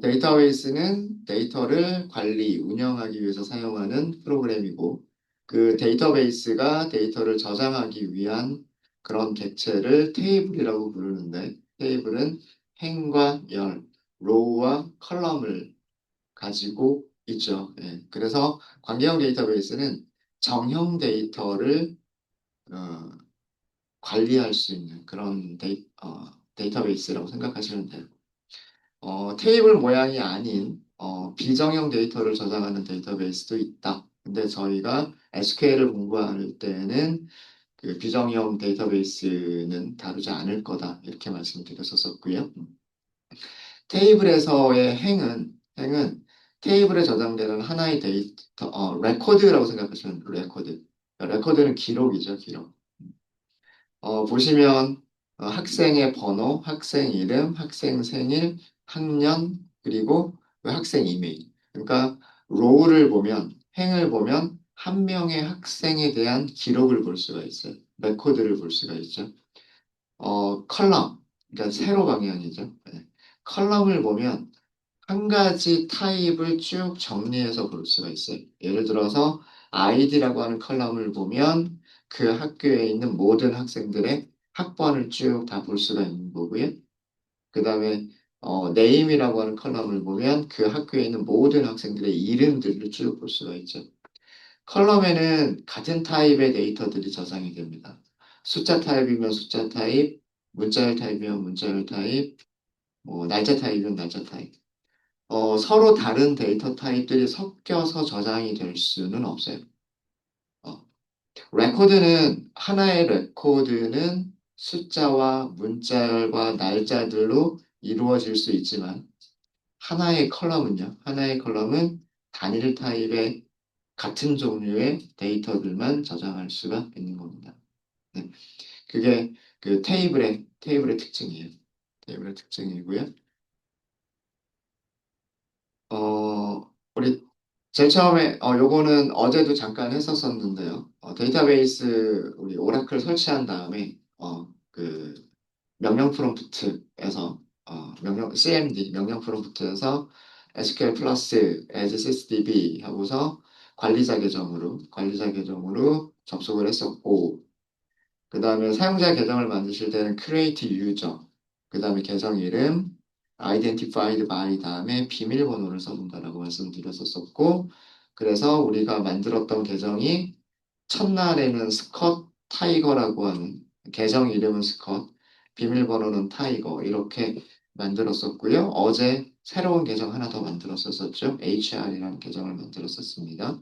데이터베이스는 데이터를 관리, 운영하기 위해서 사용하는 프로그램이고, 그 데이터베이스가 데이터를 저장하기 위한 그런 객체를 테이블이라고 부르는데, 테이블은 행과 열, 로우와 컬럼을 가지고 있죠. 예, 그래서 관계형 데이터베이스는 정형 데이터를 어, 관리할 수 있는 그런 데이터베이스라고 생각하시면 돼요. 테이블 모양이 아닌 비정형 데이터를 저장하는 데이터베이스도 있다. 근데 저희가 SQL을 공부할 때는 그 비정형 데이터베이스는 다루지 않을 거다. 이렇게 말씀드렸었고요. 테이블에서의 행은 테이블에 저장되는 하나의 데이터, 레코드라고 생각하시면 돼요. 레코드. 레코드는 기록이죠, 기록. 보시면 학생의 번호, 학생 이름, 학생 생일, 학년, 그리고 그 학생 이메일. 그러니까 로우를 보면, 행을 보면 한 명의 학생에 대한 기록을 볼 수가 있어요. 레코드를 볼 수가 있죠. 컬럼, 그러니까 세로 방향이죠. 네. 컬럼을 보면 한 가지 타입을 쭉 정리해서 볼 수가 있어요. 예를 들어서 아이디라고 하는 컬럼을 보면 그 학교에 있는 모든 학생들의 학번을 쭉 다 볼 수가 있는 거고요. 그 다음에 네임이라고 하는 컬럼을 보면 그 학교에 있는 모든 학생들의 이름들을 쭉 볼 수가 있죠. 컬럼에는 같은 타입의 데이터들이 저장이 됩니다. 숫자 타입이면 숫자 타입, 문자열 타입이면 문자열 타입, 날짜 타입이면 날짜 타입. 서로 다른 데이터 타입들이 섞여서 저장이 될 수는 없어요. 어, 하나의 레코드는 숫자와 문자열과 날짜들로 이루어질 수 있지만, 하나의 컬럼은 단일 타입의 같은 종류의 데이터들만 저장할 수가 있는 겁니다. 네, 그게 그 테이블의 특징이에요. 테이블의 특징이고요. 우리 제일 처음에 요거는 어제도 잠깐 했었었는데요. 데이터베이스 우리 오라클 설치한 다음에 그 명령 프롬프트에서 CMD 명령 프롬프트에서 SQL 플러스 as sysdb 하고서 관리자 계정으로 접속을 했었고, 그 다음에 사용자 계정을 만드실 때는 create user, 그 다음에 계정 이름, identified by 다음에 비밀번호를 써준다라고 말씀드렸었고, 그래서 우리가 만들었던 계정이 첫날에는 스컷 타이거라고 하는, 계정 이름은 스컷, 비밀번호는 타이거, 이렇게 만들었었고요. 어제 새로운 계정 하나 더 만들었었죠. HR이라는 계정을 만들었었습니다.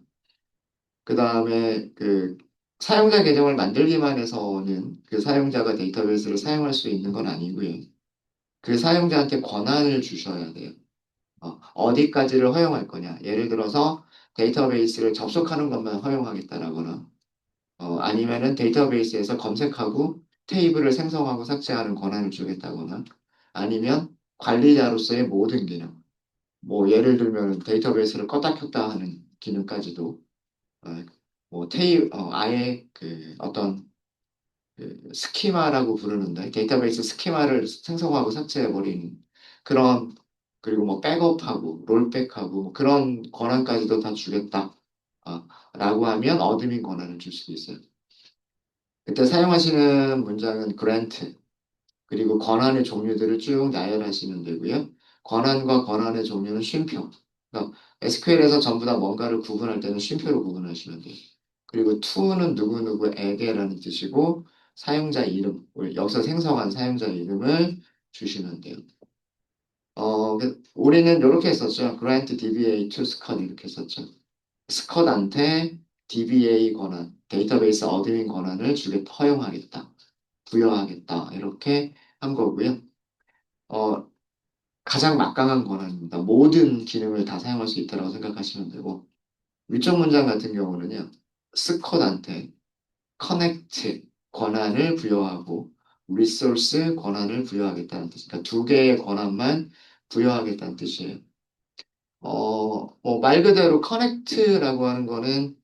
그 다음에 그 사용자 계정을 만들기만 해서는 그 사용자가 데이터베이스를 사용할 수 있는 건 아니고요. 그 사용자한테 권한을 주셔야 돼요. 어디까지를 허용할 거냐. 예를 들어서 데이터베이스를 접속하는 것만 허용하겠다라거나, 아니면은 데이터베이스에서 검색하고 테이블을 생성하고 삭제하는 권한을 주겠다거나, 아니면 관리자로서의 모든 기능, 뭐 예를 들면 데이터베이스를 껐다 켰다 하는 기능까지도 어, 아예 그 어떤 그 스키마라고 부르는데 데이터베이스 스키마를 생성하고 삭제해버린 그런, 그리고 뭐 백업하고 롤백하고 뭐 그런 권한까지도 다 주겠다. 라고 하면 어드민 권한을 줄 수도 있어요. 그때 사용하시는 문장은 grant, 그리고 권한의 종류들을 쭉 나열하시면 되고요. 권한과 권한의 종류는 쉼표. 그러니까 SQL에서 전부 다 뭔가를 구분할 때는 쉼표로 구분하시면 돼요. 그리고 to는 누구누구에게라는 뜻이고, 사용자 이름, 여기서 생성한 사용자 이름을 주시면 돼요. 우리는 이렇게 했었죠. grant DBA to Scott 이렇게 했었죠. 스컷한테 DBA 권한, 데이터베이스 어드민 권한을 허용하겠다, 부여하겠다, 이렇게 한 거고요. 어, 가장 막강한 권한입니다. 모든 기능을 다 사용할 수 있다고 생각하시면 되고, 위쪽 문장 같은 경우는요, 스컷한테 커넥트 권한을 부여하고, 리소스 권한을 부여하겠다는 뜻. 그러니까 두 개의 권한만 부여하겠다는 뜻이에요. 말 그대로 커넥트라고 하는 거는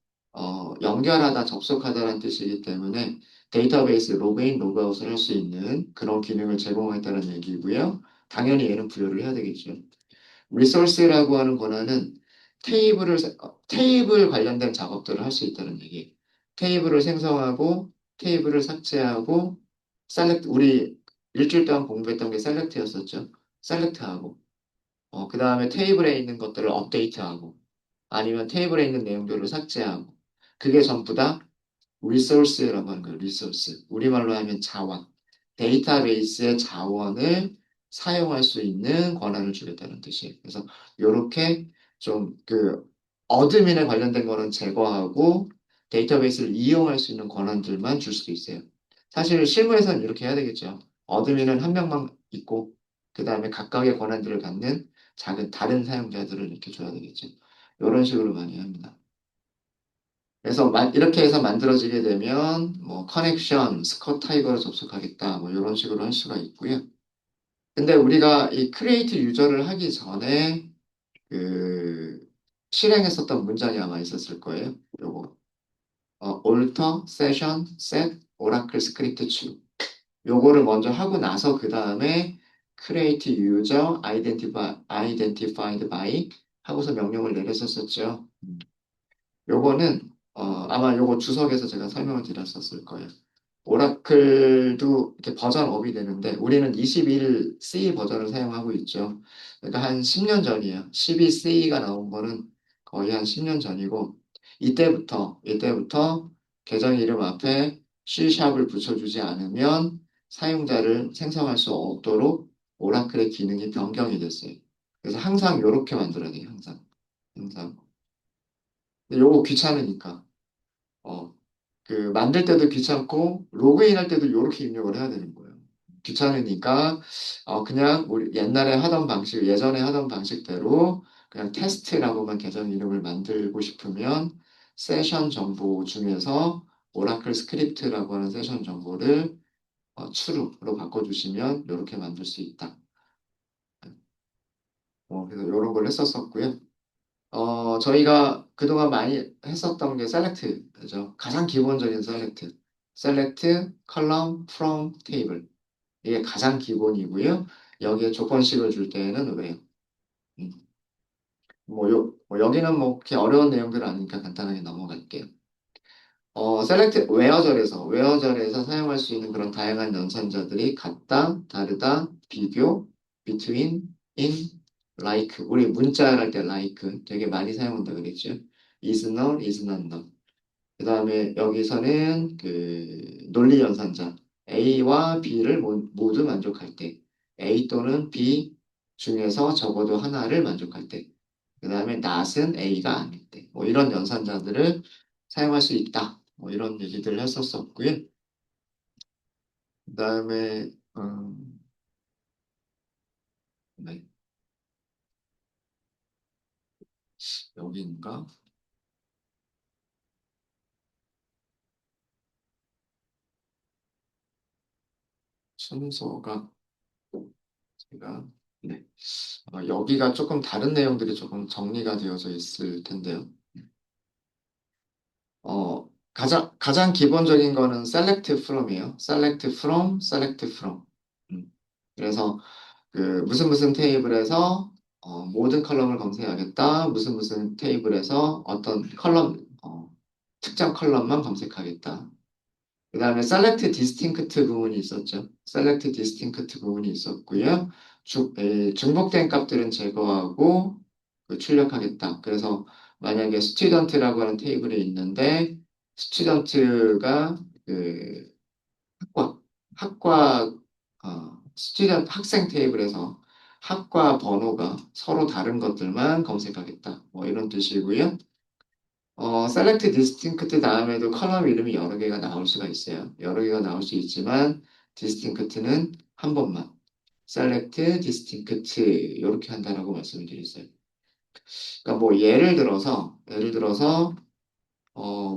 연결하다, 접속하다라는 뜻이기 때문에 데이터베이스 로그인, 로그아웃을 할 수 있는 그런 기능을 제공하겠다는 얘기고요. 당연히 얘는 부여를 해야 되겠죠. 리소스라고 하는 권한은 테이블 관련된 작업들을 할 수 있다는 얘기. 테이블을 생성하고, 테이블을 삭제하고, 우리 일주일 동안 공부했던 게 셀렉트였었죠. 셀렉트하고, 그 다음에 테이블에 있는 것들을 업데이트하고, 아니면 테이블에 있는 내용들을 삭제하고, 그게 전부 다 리소스라고 하는 거예요. 리소스. 우리말로 하면 자원. 데이터베이스의 자원을 사용할 수 있는 권한을 주겠다는 뜻이에요. 그래서 이렇게 좀 그 어드민에 관련된 거는 제거하고 데이터베이스를 이용할 수 있는 권한들만 줄 수도 있어요. 사실 실무에서는 이렇게 해야 되겠죠. 어드민은 한 명만 있고 그 다음에 각각의 권한들을 갖는 작은 다른 사용자들을 이렇게 줘야 되겠죠. 이런 식으로 많이 합니다. 그래서 이렇게 해서 만들어지게 되면 뭐 커넥션, 스쿼트 타이거로 접속하겠다 뭐 이런 식으로 할 수가 있고요. 근데 우리가 이 크리에이트 유저를 하기 전에 그 실행했었던 문장이 아마 있었을 거예요. 요거 alter, session, set, oracle script true. 요거를 먼저 하고 나서 그 다음에 create user identified by 하고서 명령을 내렸었었죠. 요거는 아마 요거 주석에서 제가 설명을 드렸었을 거예요. 오라클도 이렇게 버전 업이 되는데 우리는 21C 버전을 사용하고 있죠. 그러니까 한 10년 전이에요. 12C가 나온 거는 거의 한 10년 전이고 이때부터 계정 이름 앞에 C샵을 붙여주지 않으면 사용자를 생성할 수 없도록 오라클의 기능이 변경이 됐어요. 그래서 항상 이렇게 만들어야 돼요. 항상. 근데 요거 귀찮으니까. 어, 만들 때도 귀찮고, 로그인 할 때도 이렇게 입력을 해야 되는 거예요. 귀찮으니까, 그냥 우리 옛날에 하던 방식, 예전에 하던 방식대로 그냥 테스트라고만 계정 이름을 만들고 싶으면 세션 정보 중에서 오라클 스크립트라고 하는 세션 정보를 true로 바꿔주시면 이렇게 만들 수 있다. 그래서 이런 걸 했었었고요. 저희가 그동안 많이 했었던 게 셀렉트죠. 가장 기본적인 셀렉트. 셀렉트, 컬럼, from, 테이블. 이게 가장 기본이고요. 여기에 조건식을 줄 때는 왜요? 음, 뭐 여기는 뭐 그렇게 어려운 내용들은 아니니까 간단하게 넘어갈게요. 웨어절에서 사용할 수 있는 그런 다양한 연산자들이 같다, 다르다, 비교, between, in, like. 우리 문자 할 때 like 되게 많이 사용한다 그랬죠. is not, is not not. 그 다음에 여기서는 그 논리 연산자 A와 B를 모두 만족할 때 A 또는 B 중에서 적어도 하나를 만족할 때 그 다음에 not은 A가 아닐 때 뭐 이런 연산자들을 사용할 수 있다 뭐 이런 얘기들을 했었었고요. 그 다음에 네, 여기인가 순서가 제가 네. 여기가 조금 다른 내용들이 조금 정리가 되어져 있을 텐데요. 가장 기본적인 거는 select from이에요. select from, select from. 음. 그래서 그 무슨 테이블에서 모든 컬럼을 검색하겠다. 무슨 테이블에서 어떤 특정 컬럼만 검색하겠다. 그 다음에 select distinct 구문이 있었죠. select distinct 구문이 있었고요. 중복된 값들은 제거하고 출력하겠다. 그래서 만약에 student라고 하는 테이블이 있는데 student가 그 학과, 학과, student 학생 테이블에서 학과 번호가 서로 다른 것들만 검색하겠다. 뭐 이런 뜻이고요. select distinct 다음에도 컬럼 이름이 여러 개가 나올 수가 있어요. 여러 개가 나올 수 있지만 distinct는 한 번만 select distinct 이렇게 한다라고 말씀을 드렸어요. 그러니까 뭐 예를 들어서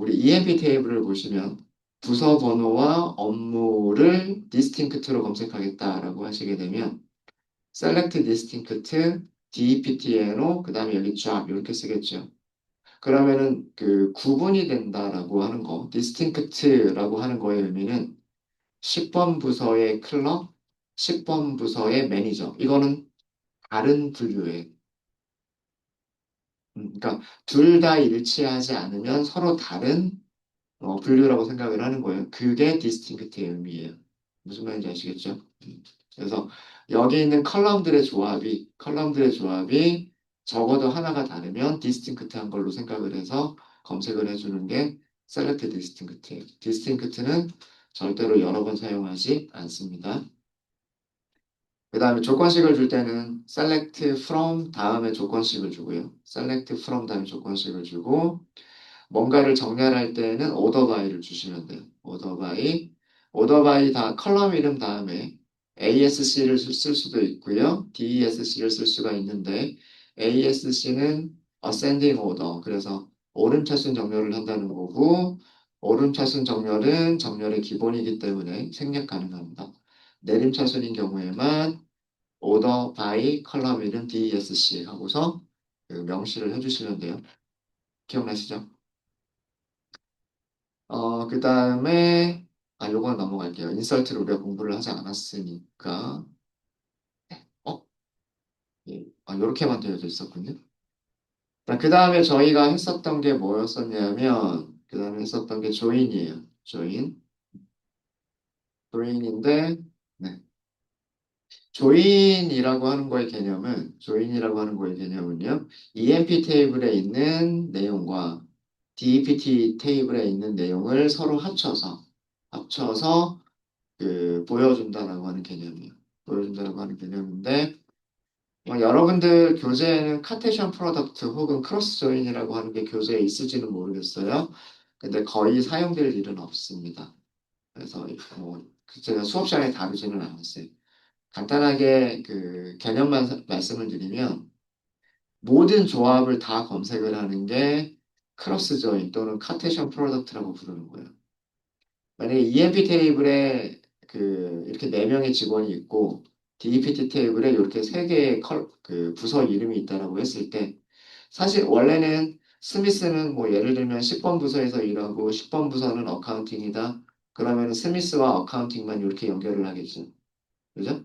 우리 EMP 테이블을 보시면 부서 번호와 업무를 distinct로 검색하겠다라고 하시게 되면 select distinct DEPTNO 그 다음에 여기 job 이렇게 쓰겠죠. 그러면은 그 구분이 된다라고 하는 거, distinct라고 하는 거의 의미는 10번 부서의 클럭, 10번 부서의 매니저. 이거는 다른 분류예요. 그러니까 둘 다 일치하지 않으면 서로 다른 분류라고 생각을 하는 거예요. 그게 디스팅크트의 의미예요. 무슨 말인지 아시겠죠? 그래서 여기 있는 컬럼들의 조합이 적어도 하나가 다르면 디스팅크트한 걸로 생각을 해서 검색을 해주는 게 셀렉트 디스팅크트예요. 디스팅크트는 절대로 여러 번 사용하지 않습니다. 그 다음에 조건식을 줄 때는 select from 다음에 조건식을 주고요. select from 다음에 조건식을 주고 뭔가를 정렬할 때는 order by를 주시면 돼요. order by 다 컬럼 이름 다음에 ASC를 쓸 수도 있고요. DESC를 쓸 수가 있는데 ASC는 ascending order 그래서 오름차순 정렬을 한다는 거고 오름차순 정렬은 정렬의 기본이기 때문에 생략 가능합니다. 내림차순인 경우에만 order by 컬럼 이름 DESC 하고서 그 명시를 해주시면 돼요. 기억나시죠? 그 다음에, 요건 넘어갈게요. 인설트를 우리가 공부를 하지 않았으니까. 어? 예. 요렇게만 되어져 있었군요. 그 다음에 저희가 했었던 게 뭐였었냐면, 그 다음에 했었던 게 조인이에요. 조인. 조인인데, 네. 조인이라고 하는 거의 개념은요, EMP 테이블에 있는 내용과 DEPT 테이블에 있는 내용을 서로 합쳐서 보여준다라고 하는 개념이에요. 보여준다라고 하는 개념인데, 여러분들 교재에는 카테션 프로덕트 혹은 크로스 조인이라고 하는 게 교재에 있을지는 모르겠어요. 근데 거의 사용될 일은 없습니다. 그래서 제가 수업 시간에 다루지는 않았어요. 간단하게 그 개념만 말씀을 드리면 모든 조합을 다 검색을 하는 게 크로스 조인 또는 카테션 프로덕트라고 부르는 거예요. 만약에 EMP 테이블에 이렇게 네 명의 직원이 있고 DEPT 테이블에 이렇게 세 개의 부서 이름이 있다라고 했을 때 사실 원래는 스미스는 뭐 예를 들면 10번 부서에서 일하고 10번 부서는 어카운팅이다. 그러면 스미스와 어카운팅만 이렇게 연결을 하겠죠. 그죠?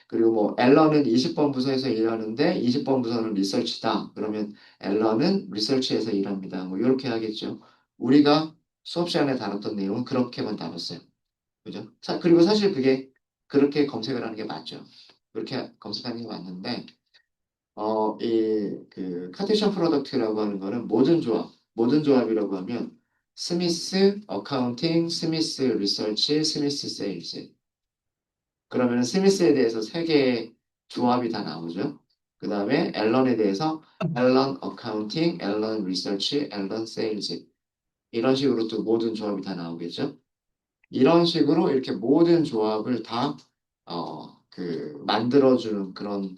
그리고 뭐 앨런은 20번 부서에서 일하는데 20번 부서는 리서치다. 그러면 앨런은 리서치에서 일합니다. 뭐 이렇게 하겠죠. 우리가 수업 시간에 다뤘던 내용은 그렇게만 다뤘어요. 그죠? 그리고 사실 그게 그렇게 검색을 하는 게 맞죠. 그렇게 검색하는 게 맞는데, 카테션 프로덕트라고 하는 거는 모든 조합이라고 하면, 스미스 어카운팅, 스미스 리서치, 스미스 세일즈. 그러면 스미스에 대해서 세 개의 조합이 다 나오죠. 그 다음에 앨런에 대해서 앨런 어카운팅, 앨런 리서치, 앨런 세일즈. 이런 식으로 또 모든 조합이 다 나오겠죠. 이런 식으로 이렇게 모든 조합을 다, 만들어주는 그런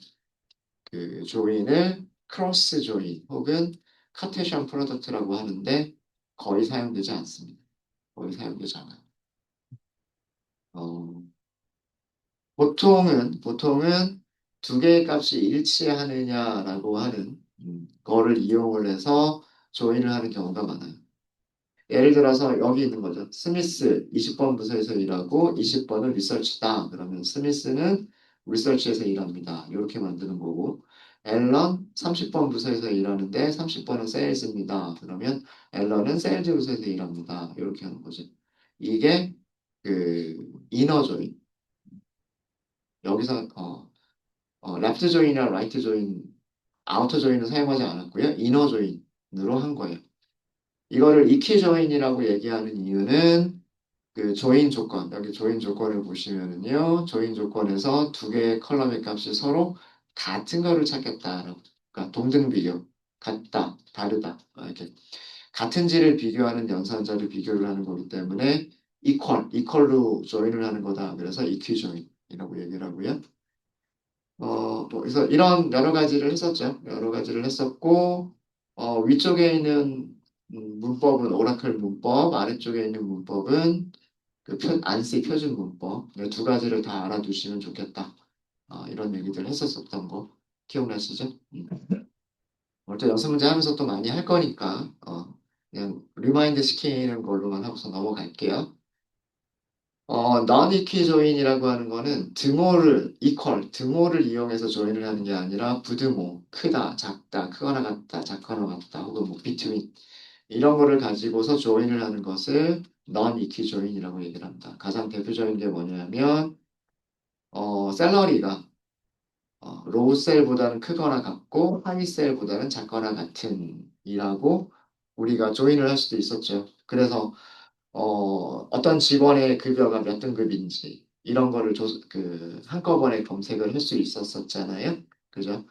조인을 크로스 조인 혹은 카테션 프로덕트라고 하는데 거의 사용되지 않습니다. 거의 사용되지 않아요. 어, 보통은 두 개의 값이 일치하느냐라고 하는 거를 이용을 해서 조인을 하는 경우가 많아요. 예를 들어서 여기 있는 거죠. 스미스 20번 부서에서 일하고 20번은 리서치다. 그러면 스미스는 리서치에서 일합니다. 이렇게 만드는 거고 앨런 30번 부서에서 일하는데 30번은 세일즈입니다. 그러면 앨런은 세일즈 부서에서 일합니다. 이렇게 하는 거죠. 이게 이너 조인. 여기서 레프트 조인이나 라이트 조인, 아우터 조인은 사용하지 않았고요. 이너 조인으로 한 거예요. 이거를 이퀴 조인이라고 얘기하는 이유는 조인 조건, 여기 조인 조건을 보시면은요, 조인 조건에서 두 개의 컬럼의 값이 서로 같은 거를 찾겠다라고, 그러니까 동등 비교, 같다, 다르다, 이렇게 같은지를 비교하는 연산자를 비교를 하는 거기 때문에 이퀄로 조인을 하는 거다. 그래서 이퀴 조인이라고 얘기를 하고요. 그래서 이런 여러 가지를 했었죠. 여러 가지를 했었고, 위쪽에 있는 문법은 오라클 문법, 아래쪽에 있는 문법은 안시 표준 문법. 이두 가지를 다 알아두시면 좋겠다. 이런 얘기들 했었었던 거 기억나시죠? 또 연습 문제 하면서 또 많이 할 거니까, 그냥 리마인드 시키는 걸로만 하고서 넘어갈게요. non-equi join이라고 하는 거는 등호를, 등호를 이용해서 조인을 하는 게 아니라 부등호, 크다, 작다, 크거나 같다, 작거나 같다, 혹은 뭐 between 이런 거를 가지고서 조인을 하는 것을 non-equi join이라고 얘기를 합니다. 가장 대표적인 게 뭐냐면, 샐러리가 로우 셀보다는 크거나 같고 하이 셀보다는 작거나 같은 이라고 우리가 조인을 할 수도 있었죠. 그래서 어떤 직원의 급여가 몇 등급인지 이런 거를 한꺼번에 검색을 할 수 있었었잖아요. 그죠?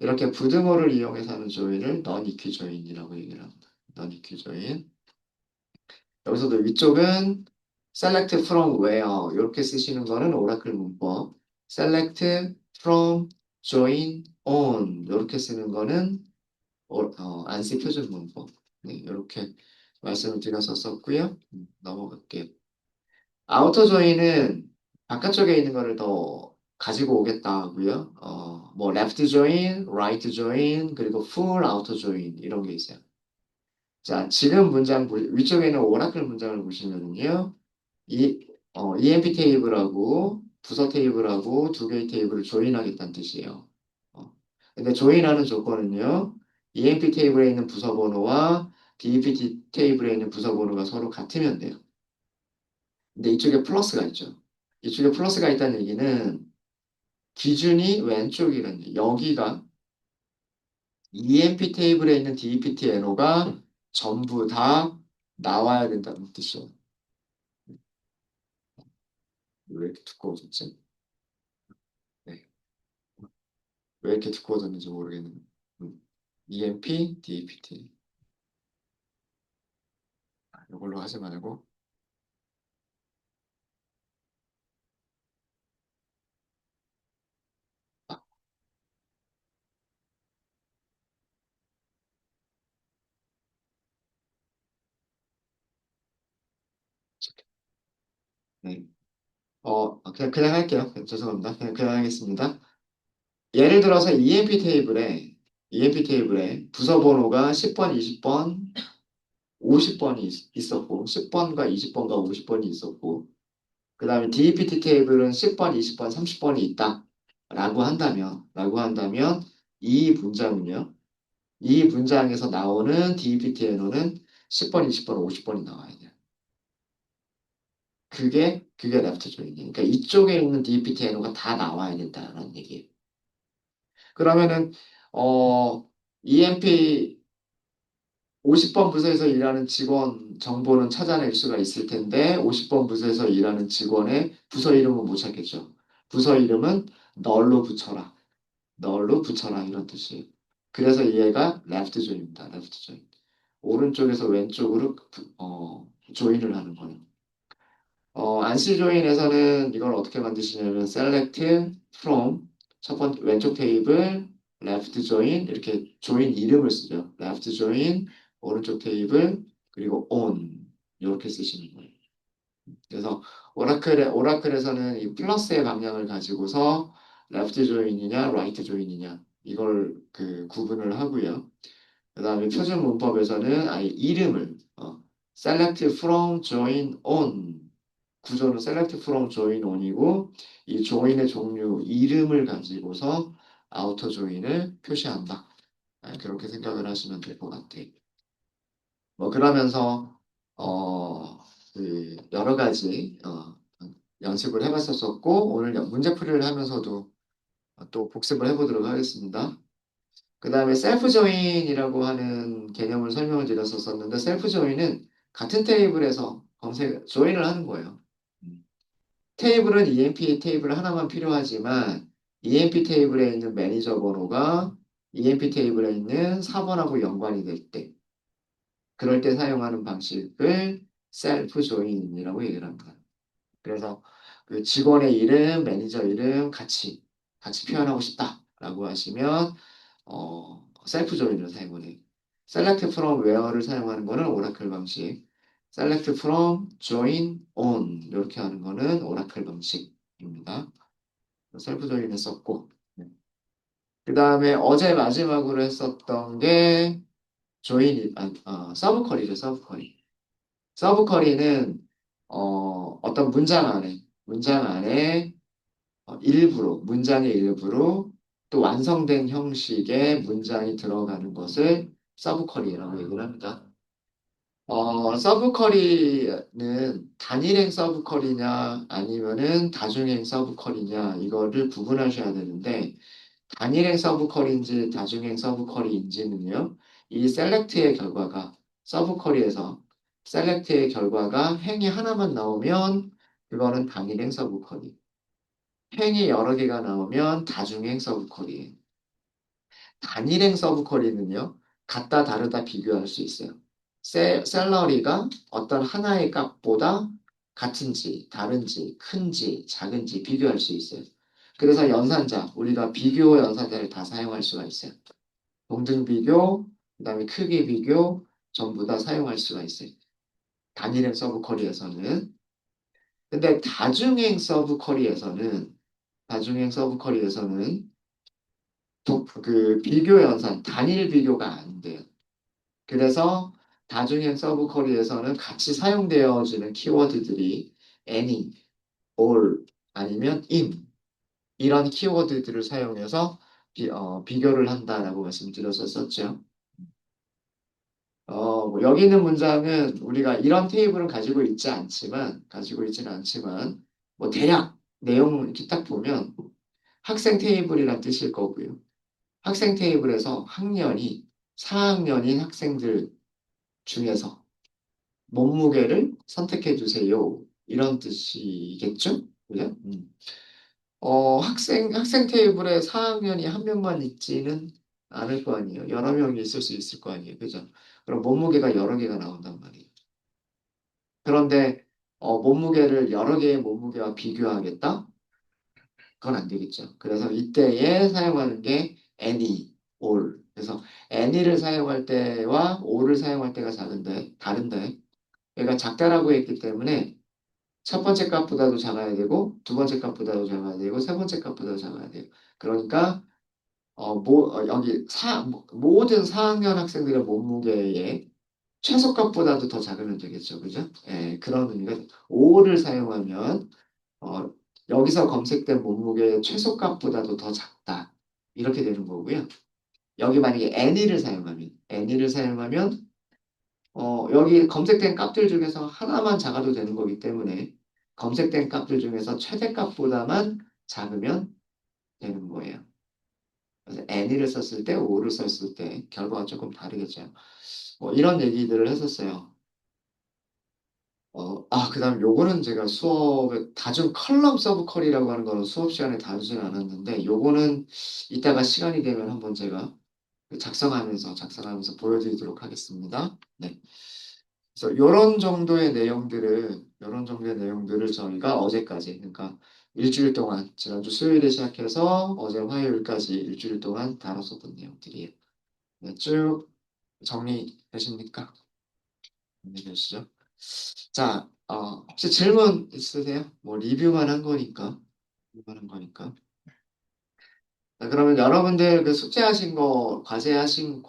이렇게 부등호를 이용해서 하는 조인을 non-equi 조인이라고 얘기를 합니다. non-equi 조인. 여기서도 위쪽은 select from where 이렇게 쓰시는 거는 오라클 문법. select from join on 이렇게 쓰는 거는 안시 표준 문법. 네, 이렇게 말씀을 드렸었고요. 넘어갈게요. 아우터 조인은 바깥쪽에 있는 거를 더 가지고 오겠다 하고요. 뭐 left join, right join, 그리고 full outer join 이런 게 있어요. 자, 지금 위쪽에 있는 오라클 문장을 보시면은요. EMP 테이블하고 부서 테이블하고 두 개의 테이블을 조인하겠다는 뜻이에요. 근데 조인하는 조건은요. EMP 테이블에 있는 부서 번호와 DEP 테이블에 있는 부서 번호가 서로 같으면 돼요. 근데 이쪽에 플러스가 있죠. 이쪽에 플러스가 있다는 얘기는 기준이 왼쪽이라는 얘기. 여기가 EMP 테이블에 있는 DEPT NO가 전부 다 나와야 된다는 뜻이에요. 왜 이렇게 두꺼워졌지? 네. 왜 이렇게 두꺼워졌는지 모르겠는데. EMP, DEPT. 이걸로 하지 말고. 아, 네. 그냥 할게요. 죄송합니다. 그냥 하겠습니다. 예를 들어서 EMP 테이블에 부서 번호가 10번, 20번, 50번이 있었고, 10번과 20번과 50번이 있었고, 그 다음에 DEPT 테이블은 10번, 20번, 30번이 있다. 라고 한다면, 이 문장은요, 이 문장에서 나오는 DEPT 엔어는 10번, 20번, 50번이 나와야 돼요. 그게 레프트 조인이에요. 그러니까 이쪽에 있는 DEPT 엔어가 다 나와야 된다는 얘기예요. 그러면은, EMP 50번 부서에서 일하는 직원 정보는 찾아낼 수가 있을 텐데 50번 부서에서 일하는 직원의 부서 이름은 못 찾겠죠. 부서 이름은 널로 붙여라. 널로 붙여라 이런 뜻이에요. 그래서 얘가 레프트 조인입니다. 레프트 조인. 오른쪽에서 왼쪽으로 조인을 하는 거예요. 안시 조인에서는 이걸 어떻게 만드시냐면 select from 첫 번째 왼쪽 테이블 left join 이렇게 조인 이름을 쓰죠. left join 오른쪽 테이블 그리고 on 이렇게 쓰시는 거예요. 그래서 오라클에서는 이 플러스의 방향을 가지고서 left join이냐 right join이냐 이걸 구분을 하고요. 그 다음에 표준 문법에서는 아예 이름을 select from join on 구조는 select from join on이고 이 join의 종류 이름을 가지고서 outer join을 표시한다. 그렇게 생각을 하시면 될 것 같아요. 뭐 그러면서 여러 가지 연습을 해봤었고 오늘 문제풀이를 하면서도 또 복습을 해보도록 하겠습니다. 그 다음에 셀프 조인이라고 하는 개념을 설명을 드렸었는데 셀프 조인은 같은 테이블에서 조인을 하는 거예요. 테이블은 EMP 테이블 하나만 필요하지만 EMP 테이블에 있는 매니저 번호가 EMP 테이블에 있는 4번하고 연관이 될 때, 그럴 때 사용하는 방식을 셀프 조인이라고 얘기를 합니다. 그래서 그 직원의 이름, 매니저 이름 같이 표현하고 싶다라고 하시면 셀프 조인을 사용을 해요. select from where를 사용하는 거는 오라클 방식. select from join on 이렇게 하는 거는 오라클 방식입니다. 셀프 조인을 썼고 그 다음에 어제 마지막으로 했었던 게 서브 쿼리죠. 서브 쿼리. 서브 쿼리는 어떤 문장 안에 문장의 일부로 또 완성된 형식의 문장이 들어가는 것을 서브쿼리라고 얘기를 합니다. 서브쿼리는 단일행 서브쿼리냐 아니면은 다중행 서브쿼리냐 이거를 구분하셔야 되는데 단일행 서브쿼리인지 다중행 서브쿼리인지는요. 이 셀렉트의 결과가 서브쿼리에서 셀렉트의 결과가 행이 하나만 나오면 그거는 단일행 서브쿼리. 행이 여러 개가 나오면 다중행 서브쿼리. 단일행 서브쿼리는요. 같다 다르다 비교할 수 있어요. 샐러리가 어떤 하나의 값보다 같은지 다른지 큰지 작은지 비교할 수 있어요. 그래서 연산자, 우리가 비교 연산자를 다 사용할 수가 있어요. 동등 비교, 그다음에 크기 비교 전부 다 사용할 수가 있어요. 단일행 서브쿼리에서는. 근데 다중행 서브쿼리에서는 그 비교 연산, 단일 비교가 안 돼요. 그래서 다중행 서브쿼리에서는 같이 사용되어지는 키워드들이 any, all, 아니면 in 이런 키워드들을 사용해서 비교를 한다라고 말씀드렸었죠. 뭐 여기 있는 문장은 우리가 이런 테이블은 가지고 있지는 않지만, 뭐 대략 내용을 이렇게 딱 보면 학생 테이블이란 뜻일 거고요. 학생 테이블에서 학년이 4학년인 학생들 중에서 몸무게를 선택해 주세요. 이런 뜻이겠죠? 그죠? 학생 테이블에 4학년이 한 명만 있지는 않을 거 아니에요. 여러 명이 있을 수 있을 거 아니에요. 그죠? 그럼 몸무게가 여러 개가 나온단 말이에요. 그런데 몸무게를 여러 개의 몸무게와 비교하겠다? 그건 안 되겠죠. 그래서 이때에 사용하는 게 any, all. 그래서 any를 사용할 때와 all을 사용할 때가 다른데, 얘가 작다라고 했기 때문에 첫 번째 값보다도 작아야 되고, 두 번째 값보다도 작아야 되고, 세 번째 값보다도 작아야 돼요. 그러니까, 여기 모든 4학년 학생들의 몸무게의 최소값보다도 더 작으면 되겠죠. 그죠? 예, 그런 의미가, 5를 사용하면, 어, 여기서 검색된 몸무게의 최소값보다도 더 작다. 이렇게 되는 거고요. 여기 만약에 any를 사용하면, 여기 검색된 값들 중에서 하나만 작아도 되는 거기 때문에 검색된 값들 중에서 최대값보다만 작으면 되는 거예요. 그래서 any를 썼을 때, o를 썼을 때 결과가 조금 다르겠죠. 뭐 이런 얘기들을 했었어요. 그다음 요거는 제가 수업에 다중 컬럼 서브 컬이라고 하는 거는 수업 시간에 다루지는 않았는데 요거는 이따가 시간이 되면 한번 제가 작성하면서 보여드리도록 하겠습니다. 네. 그래서 이런 정도의 내용들을 저희가 어제까지, 그러니까 일주일 동안, 지난주 수요일에 시작해서 어제 화요일까지 일주일 동안 다뤘었던 내용들이에요. 네, 쭉 정리되십니까? 정리되시죠? 자, 혹시 질문 있으세요? 뭐 리뷰만 한 거니까. 리뷰만 한 거니까. 자, 그러면 여러분들 그 숙제하신 거, 과제하신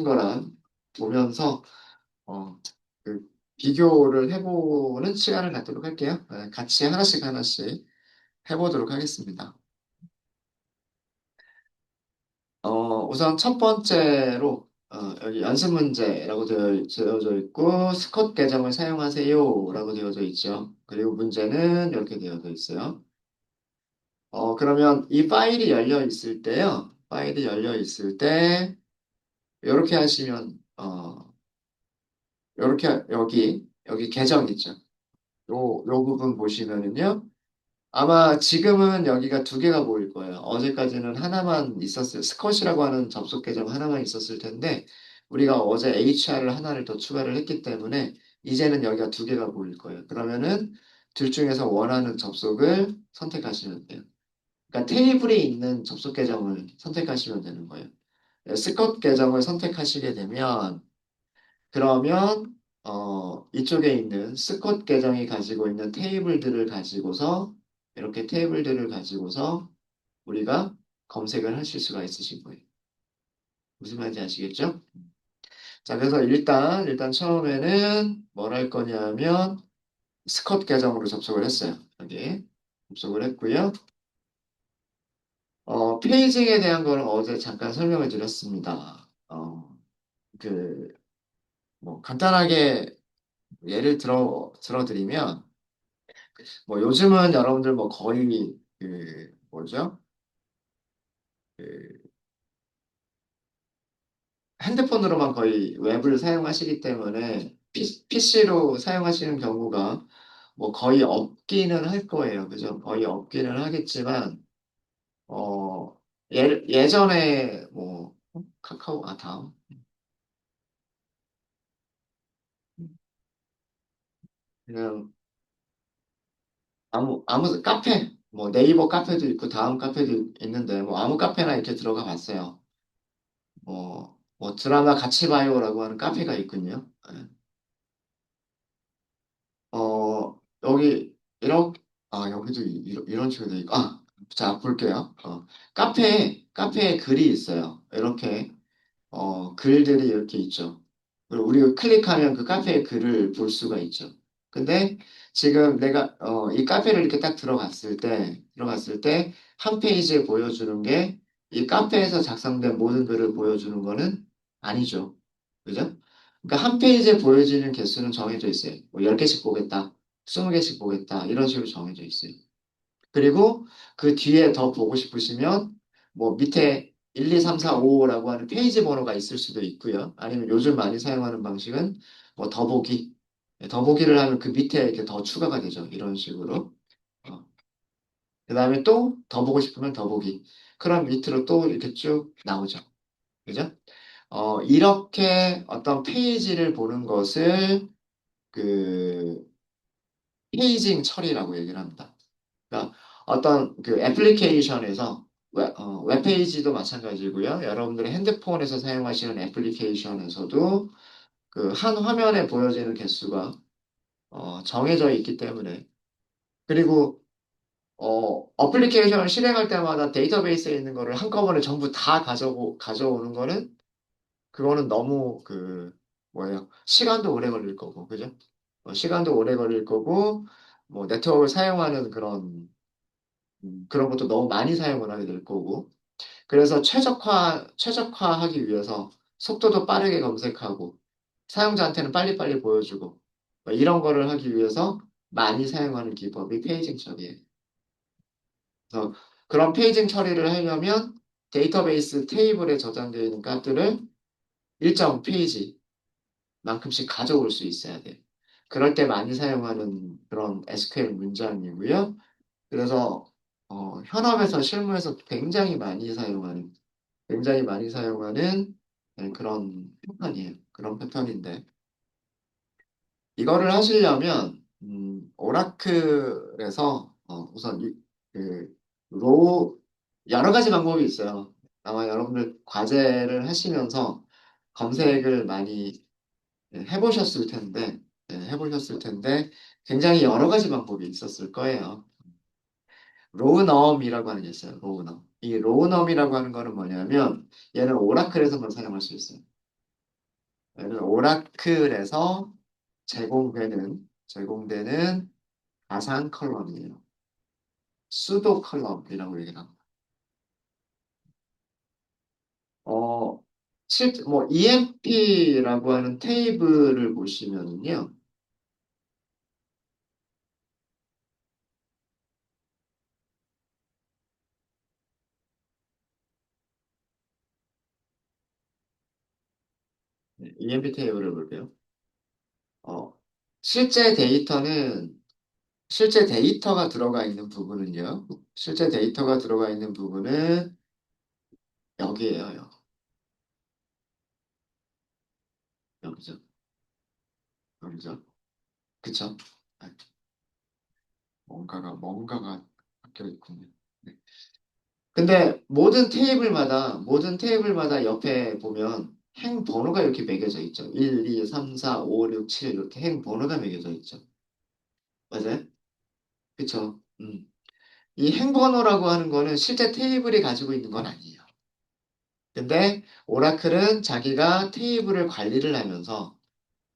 거랑 보면서 어, 그 비교를 해보는 시간을 갖도록 할게요. 네, 같이 하나씩 해보도록 하겠습니다. 우선 첫 번째로 여기 연습 문제라고 되어져 있고 스콧 계정을 사용하세요라고 되어져 있죠. 그리고 문제는 이렇게 되어져 있어요. 그러면 이 파일이 열려 있을 때요. 파일이 열려 있을 때 이렇게 하시면 이렇게 여기 계정 있죠. 요 부분 보시면은요. 아마 지금은 여기가 두 개가 보일 거예요. 어제까지는 하나만 있었어요. 스컷이라고 하는 접속 계정 하나만 있었을 텐데 우리가 어제 HR을 하나를 더 추가를 했기 때문에 이제는 여기가 두 개가 보일 거예요. 그러면은 둘 중에서 원하는 접속을 선택하시면 돼요. 그러니까 테이블에 있는 접속 계정을 선택하시면 되는 거예요. 스컷 계정을 선택하시게 되면 그러면 이쪽에 있는 스콧 계정이 가지고 있는 테이블들을 가지고서 우리가 검색을 하실 수가 있으신 거예요. 무슨 말인지 아시겠죠? 자, 그래서 일단 처음에는 뭘 할 거냐면 스컷 계정으로 접속을 했어요. 여기 접속을 했고요. 페이징에 대한 거는 어제 잠깐 설명을 드렸습니다. 그, 뭐, 간단하게 예를 들어드리면, 뭐, 요즘은 여러분들 뭐 거의, 뭐죠? 그, 핸드폰으로만 거의 웹을 사용하시기 때문에 PC로 사용하시는 경우가 뭐 거의 없기는 할 거예요. 그죠? 거의 없기는 하겠지만, 어, 예전에 뭐, 카카오, 다음. 그냥 아무 카페, 뭐 네이버 카페도 있고 다음 카페도 있는데 뭐 아무 카페나 이렇게 들어가 봤어요. 뭐 드라마 같이 봐요라고 하는 카페가 있군요. 예. 여기 여기도 이런 식으로 돼 있고 자 볼게요. 카페에 글이 있어요. 이렇게 글들이 이렇게 있죠. 그리고 우리가 클릭하면 그 카페의 글을 볼 수가 있죠. 근데 지금 내가 이 카페를 이렇게 딱 들어갔을 때 한 페이지에 보여주는 게 이 카페에서 작성된 모든 글을 보여주는 거는 아니죠. 그죠? 그러니까 한 페이지에 보여지는 개수는 정해져 있어요. 뭐 10개씩 보겠다, 20개씩 보겠다, 이런 식으로 정해져 있어요. 그리고 그 뒤에 더 보고 싶으시면 뭐 밑에 1, 2, 3, 4, 5라고 하는 페이지 번호가 있을 수도 있고요. 아니면 요즘 많이 사용하는 방식은 뭐 더보기. 더보기를 하면 그 밑에 이렇게 더 추가가 되죠. 이런 식으로. 그 다음에 또 더 보고 싶으면 더보기. 그럼 밑으로 또 이렇게 쭉 나오죠. 그죠? 이렇게 어떤 페이지를 보는 것을 그 페이징 처리라고 얘기를 합니다. 그러니까 어떤 그 애플리케이션에서 웹페이지도 마찬가지고요. 여러분들의 핸드폰에서 사용하시는 애플리케이션에서도 그 한 화면에 보여지는 개수가 정해져 있기 때문에 그리고 어플리케이션을 실행할 때마다 데이터베이스에 있는 거를 한꺼번에 전부 다 가져오는 거는 그거는 너무 뭐예요? 시간도 오래 걸릴 거고, 그죠? 시간도 오래 걸릴 거고, 뭐 네트워크를 사용하는 그런 것도 너무 많이 사용을 하게 될 거고. 그래서 최적화하기 위해서 속도도 빠르게 검색하고, 사용자한테는 빨리빨리 보여주고, 뭐 이런 거를 하기 위해서 많이 사용하는 기법이 페이징 처리예요. 그래서 그런 페이징 처리를 하려면 데이터베이스 테이블에 저장되어 있는 값들을 일정 페이지만큼씩 가져올 수 있어야 돼요. 그럴 때 많이 사용하는 그런 SQL 문장이고요. 그래서 현업에서 실무에서 굉장히 많이 사용하는 그런 패턴이에요. 그런 패턴인데 이거를 하시려면 오라클에서 우선 그 로우 여러 가지 방법이 있어요. 아마 여러분들 과제를 하시면서 검색을 많이 해보셨을 텐데 굉장히 여러 가지 방법이 있었을 거예요. 로우넘이라고 하는 게 있어요. 로우넘. 이 로우넘이라고 하는 거는 뭐냐면 얘는 오라클에서만 사용할 수 있어요. 얘는 오라클에서 제공되는 가상 컬럼이에요. 수도 컬럼이라고 얘기를 합니다. 어, 뭐 EMP라고 하는 테이블을 보시면은요. EMP 테이블을 볼게요. 어, 실제 데이터는 실제 데이터가 들어가 있는 부분은요. 실제 데이터가 들어가 있는 부분은 여기에요. 여기죠. 여기죠. 그쵸? 아, 뭔가가 바뀌어 있군요. 네. 근데 모든 테이블마다 옆에 보면 행 번호가 이렇게 매겨져 있죠. 1, 2, 3, 4, 5, 6, 7 이렇게 행 번호가 매겨져 있죠. 맞아요? 그쵸? 이 행 번호라고 하는 거는 실제 테이블이 가지고 있는 건 아니에요. 근데 오라클은 자기가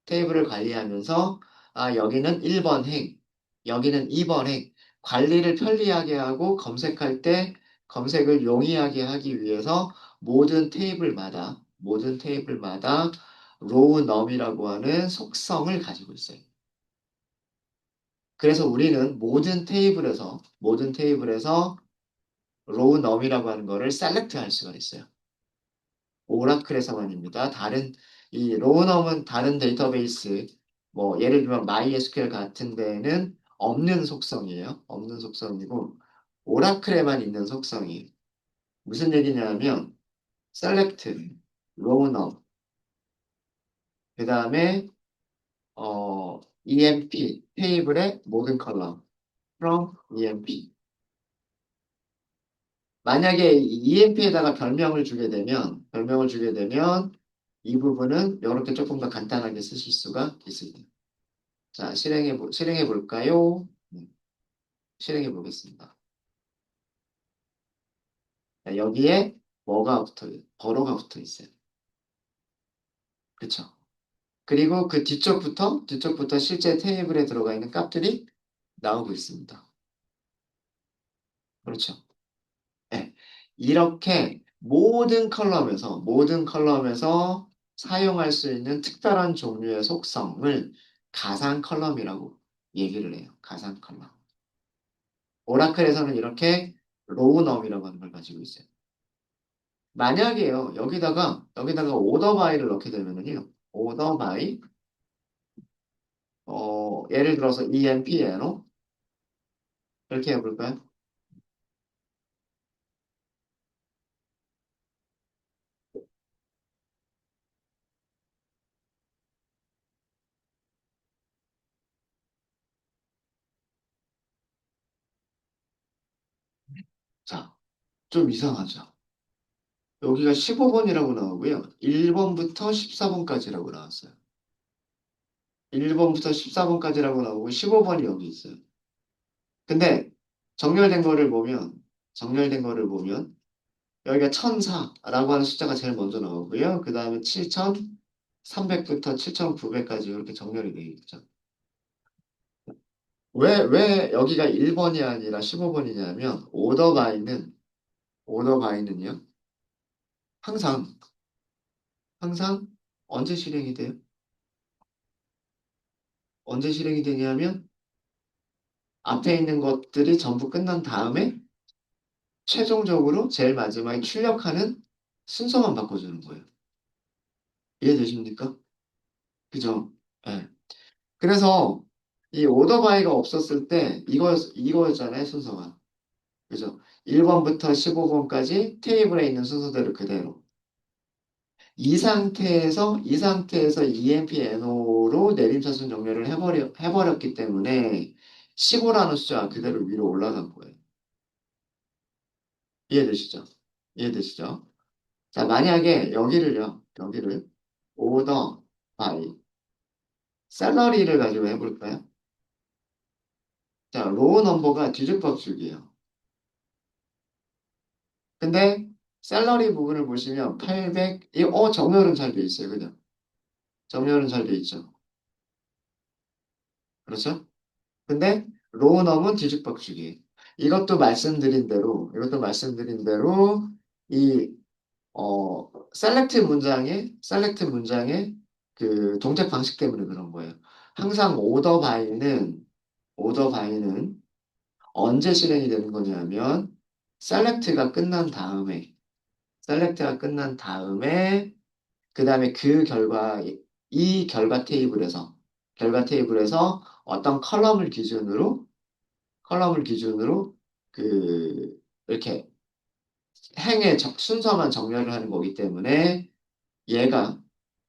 테이블을 관리하면서 아, 여기는 1번 행, 여기는 2번 행. 관리를 편리하게 하고 검색할 때 검색을 용이하게 하기 위해서 모든 테이블마다 로우 넘이라고 하는 속성을 가지고 있어요. 그래서 우리는 모든 테이블에서 로우 넘이라고 하는 거를 셀렉트 할 수가 있어요. 오라클에서만입니다. 이 로우 넘은 다른 데이터베이스, 뭐, 예를 들면 MySQL 같은 데에는 없는 속성이에요. 없는 속성이고, 오라클에만 있는 속성이에요. 무슨 얘기냐면, select, row num, 그 다음에, EMP, 테이블의 모든 컬럼, from EMP. 만약에 EMP에다가 별명을 주게 되면 이 부분은 이렇게 조금 더 간단하게 쓰실 수가 있습니다. 자, 실행해 볼까요? 네, 실행해 보겠습니다. 자, 여기에 버러가 붙어 있어요. 그쵸? 그리고 그 뒤쪽부터 실제 테이블에 들어가 있는 값들이 나오고 있습니다. 그렇죠? 네. 이렇게 모든 컬럼에서 사용할 수 있는 특별한 종류의 속성을 가상 컬럼이라고 얘기를 해요. 가상 컬럼. 오라클에서는 이렇게 로우넘이라고 하는 걸 가지고 있어요. 만약에요, 여기다가 오더 바이를 넣게 되면은요, 오더 바이, 예를 들어서 EMPNO, 이렇게 해볼까요? 자, 좀 이상하죠? 여기가 15번이라고 나오고요. 1번부터 14번까지라고 나왔어요. 1번부터 14번까지라고 나오고 15번이 여기 있어요. 근데 정렬된 거를 보면, 정렬된 거를 보면, 여기가 1004라고 하는 숫자가 제일 먼저 나오고요. 그 다음에 7300부터 7900까지 이렇게 정렬이 되어 있죠. 왜 여기가 1번이 아니라 15번이냐면, 오더 바이는요, 항상, 항상 언제 실행이 돼요? 언제 실행이 되냐면, 앞에 있는 것들이 전부 끝난 다음에, 최종적으로 제일 마지막에 출력하는 순서만 바꿔주는 거예요. 이해되십니까? 그죠? 예. 그래서, 이 오더바이가 없었을 때, 이거였잖아요, 순서가. 그죠? 1번부터 15번까지 테이블에 있는 순서대로 그대로. 이 상태에서 EMP-NO로 내림차순 정렬을 해버렸기 때문에 15라는 숫자가 그대로 위로 올라간 거예요. 이해되시죠? 이해되시죠? 자, 만약에 여기를 오더 바이 샐러리를 가지고 해볼까요? 자, 로우 넘버가 뒤죽박죽이에요. 근데 샐러리 부분을 보시면 800, 정렬은 잘 돼 있어요. 그죠? 정렬은 잘 돼 있죠. 그렇죠? 근데 로우넘은 뒤죽박죽이에요. 이것도 말씀드린 대로 이 셀렉트 문장의 그 동작 방식 때문에 그런 거예요. 항상 오더 바이는 언제 실행이 되는 거냐면 셀렉트가 끝난 다음에 셀렉트가 끝난 다음에 그 다음에 이 결과 테이블에서 어떤 컬럼을 기준으로 그, 이렇게 순서만 정렬을 하는 거기 때문에 얘가,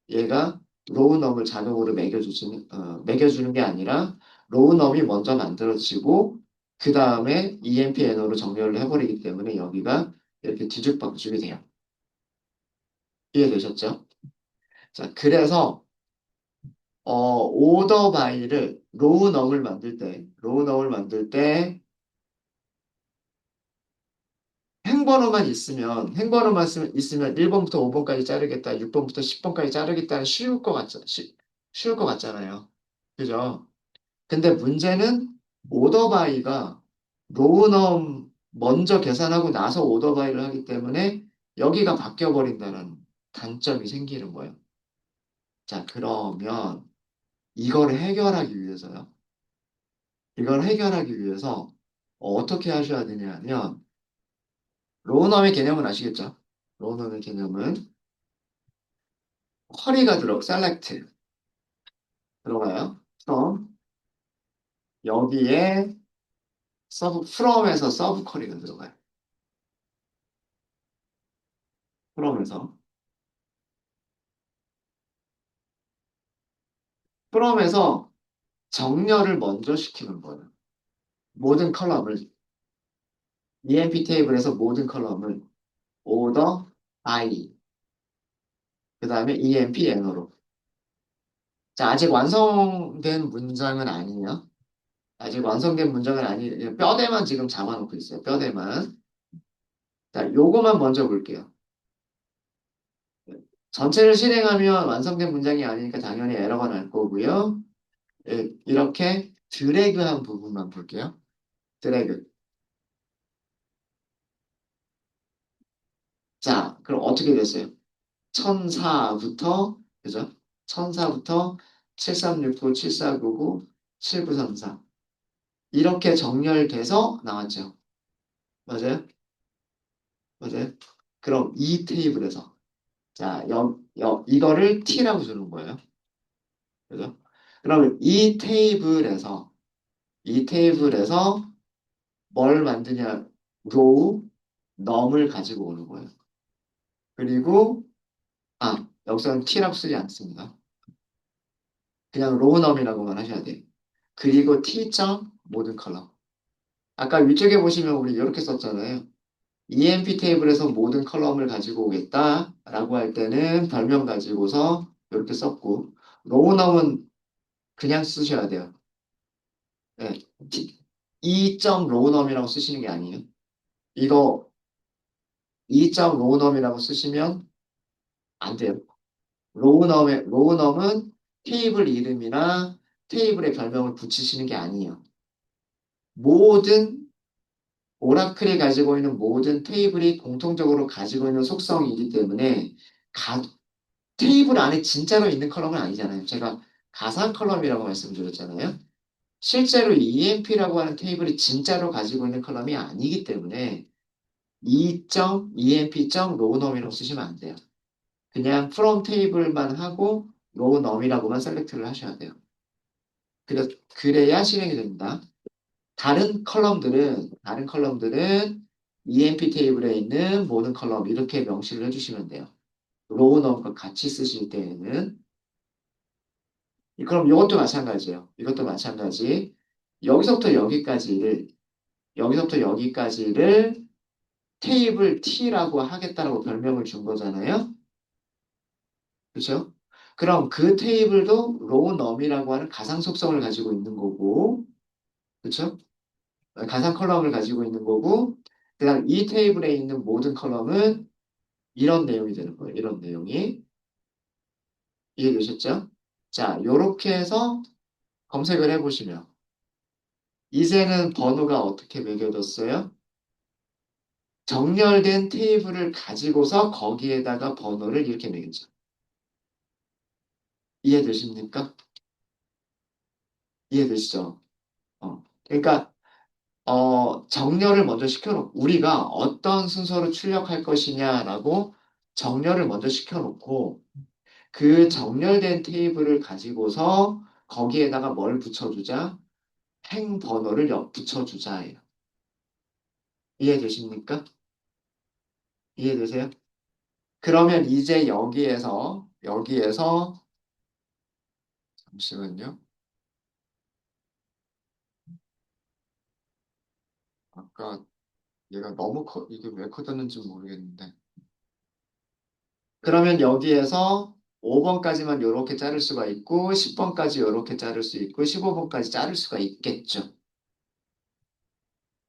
얘가 로우넘을 자동으로 매겨주는 게 아니라 로우넘이 먼저 만들어지고 그 다음에 EMP-NO로 정렬을 해버리기 때문에 여기가 이렇게 뒤죽박죽이 돼요. 이해되셨죠? 자, 그래서 오더 바이를 로우 넘을 만들 때 행번호만 있으면 1번부터 5번까지 자르겠다, 6번부터 10번까지 자르겠다는 쉬울 것 같잖아요. 그죠? 근데 문제는 오더바이가 로우넘 먼저 계산하고 나서 오더바이를 하기 때문에 여기가 바뀌어버린다는 단점이 생기는 거예요. 자, 그러면 이걸 해결하기 위해서요. 이걸 해결하기 위해서 어떻게 하셔야 되냐면 로우넘의 개념은 아시겠죠? 로우넘의 개념은 쿼리가 select 들어가요. 그럼 여기에 from에서 서브 쿼리가 들어가요. from에서 from에서 정렬을 먼저 시키는 거예요. 모든 컬럼을 EMP 테이블에서 모든 컬럼을 order by 그 다음에 EMP n어로. 자, 아직 완성된 문장은 아니에요. 아직 완성된 문장은 아니에요. 뼈대만 지금 잡아놓고 있어요. 뼈대만. 자, 요거만 먼저 볼게요. 전체를 실행하면 완성된 문장이 아니니까 당연히 에러가 날 거고요. 예, 이렇게 드래그한 부분만 볼게요. 드래그. 자, 그럼 어떻게 됐어요? 1004부터, 그죠? 1004부터 7369, 7499, 7934. 이렇게 정렬돼서 나왔죠. 맞아요? 맞아요? 그럼 이 테이블에서, 자, 이거를 T라고 주는 거예요. 그죠? 그러면 이 테이블에서 뭘 만드냐? 로우, 넘을 가지고 오는 거예요. 그리고, 여기서는 T라고 쓰지 않습니다. 그냥 로우 넘이라고만 하셔야 돼요. 그리고 T점 모든 컬럼. 아까 위쪽에 보시면 우리 이렇게 썼잖아요. EMP 테이블에서 모든 컬럼을 가지고 오겠다라고 할 때는 별명 가지고서 이렇게 썼고 로우넘은 그냥 쓰셔야 돼요. 네. E.로우넘이라고 쓰시는 게 아니에요. 이거 E.로우넘이라고 쓰시면 안 돼요. 로우넘은 테이블 이름이나 테이블의 별명을 붙이시는 게 아니에요. 모든 오라클이 가지고 있는 모든 테이블이 공통적으로 가지고 있는 속성이기 때문에 테이블 안에 진짜로 있는 컬럼은 아니잖아요. 제가 가상 컬럼이라고 말씀드렸잖아요. 실제로 EMP라고 하는 테이블이 진짜로 가지고 있는 컬럼이 아니기 때문에 E.EMP.로우넘이라고 쓰시면 안 돼요. 그냥 from 테이블만 하고 로우넘이라고만 셀렉트를 하셔야 돼요. 그래야 실행이 됩니다. 다른 컬럼들은 EMP 테이블에 있는 모든 컬럼 이렇게 명시를 해주시면 돼요. 로우넘과 같이 쓰실 때에는 그럼 이것도 마찬가지예요. 이것도 마찬가지. 여기서부터 여기까지를 여기서부터 여기까지를 테이블 T라고 하겠다라고 별명을 준 거잖아요. 그렇죠? 그럼 그 테이블도 로우넘이라고 하는 가상 속성을 가지고 있는 거고, 그렇죠? 가상 컬럼을 가지고 있는 거고, 그다음 이 테이블에 있는 모든 컬럼은 이런 내용이 되는 거예요. 이런 내용이 이해되셨죠? 자, 요렇게 해서 검색을 해보시면 이제는 번호가 어떻게 매겨졌어요? 정렬된 테이블을 가지고서 거기에다가 번호를 이렇게 매겼죠. 이해되십니까? 이해되시죠? 그러니까 정렬을 먼저 시켜놓고 우리가 어떤 순서로 출력할 것이냐라고 정렬을 먼저 시켜놓고 그 정렬된 테이블을 가지고서 거기에다가 뭘 붙여주자? 행 번호를 붙여주자예요. 이해되십니까? 이해되세요? 그러면 이제 여기에서 잠시만요. 아까 얘가 너무 이게 왜 커졌는지 모르겠는데. 그러면 여기에서 5번까지만 이렇게 자를 수가 있고 10번까지 이렇게 자를 수 있고 15번까지 자를 수가 있겠죠.